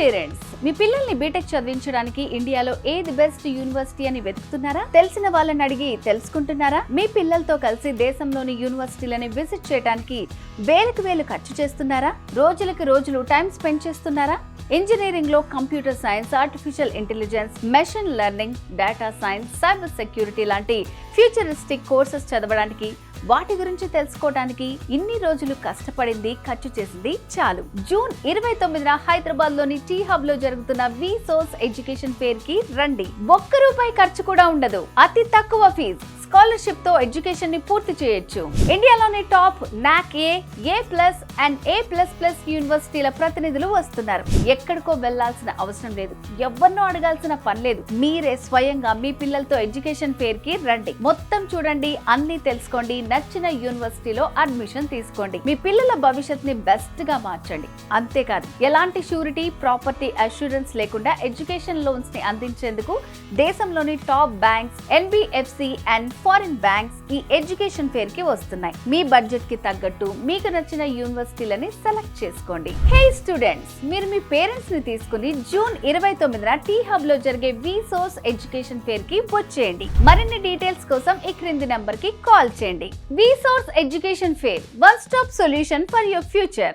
Parents, మీ పిల్లల్ని BTech చదివించడానికి ఇండియాలో ఏది బెస్ట్ యూనివర్సిటీ అని వెతుకుతున్నారా? తెలిసిన వాళ్ళని అడిగి తెలుసుకుంటున్నారా? మీ పిల్లలతో కలిసి దేశంలోని యూనివర్సిటీలని విజిట్ చేయడానికి వేలకు వేలు ఖర్చు చేస్తున్నారా? రోజులకి రోజులు టైం స్పెండ్ చేస్తున్నారా? ఇంజనీరింగ్ లో computer science, artificial intelligence, machine learning, data science, cyber security లాంటి ఫ్యూచరిస్టిక్ కోర్సెస్ చదవడానికి, వాటి గురించి తెలుసుకోవడానికి ఇన్ని రోజులు కష్టపడింది, ఖర్చు చేసింది చాలు. జూన్ 29న హైదరాబాద్ లోని టీ హబ్ లో జరుగుతున్న విసోర్స్ ఎడ్యుకేషన్ ఫేర్ కి రండి. ₹1 ఖర్చు కూడా ఉండదు. అతి తక్కువ ఫీజు, స్కాలర్షిప్ తో ఎడ్యుకేషన్ ని పూర్తి చేయొచ్చు. ఇండియాలోని టాప్ నాక్ A+ అండ్ A++ యూనివర్సిటీల ప్రతినిధులు వస్తున్నారు. ఎక్కడికో వెళ్లాల్సిన అవసరం లేదు, ఎవరినో అడగాల్సిన పని లేదు. మీరే స్వయంగా మీ పిల్లలతో ఎడ్యుకేషన్ ఫేర్ కి రండి. మొత్తం చూడండి, అన్ని తెలుసుకోండి, నచ్చిన యూనివర్సిటీలో అడ్మిషన్ తీసుకోండి. మీ పిల్లల భవిష్యత్ ని బెస్ట్ గా మార్చండి. అంతేకాదు, ఎలాంటి షూరిటీ, ప్రాపర్టీ అష్యూరెన్స్ లేకుండా ఎడ్యుకేషన్ లోన్స్ ని అందించేందుకు దేశంలోని top banks, NBFC and foreign banks ఈ ఎడ్యుకేషన్ ఫేర్ కి వస్తున్నాయి. మీ బడ్జెట్ కి తగ్గట్టు మీకు నచ్చిన యూనివర్సిటీలని సెలెక్ట్ చేసుకోండి. హే స్టూడెంట్స్, మీరు మీ పేరెంట్స్ ని తీసుకుని జూన్ 29న టీ హబ్ లో జరిగే విసోర్స్ ఎడ్యుకేషన్ ఫేర్ కి వచ్చేయండి. మరిన్ని డీటెయిల్స్ కోసం ఈ క్రింది నంబర్ కి కాల్ చేయండి. VSource education fair, one stop solution for your future.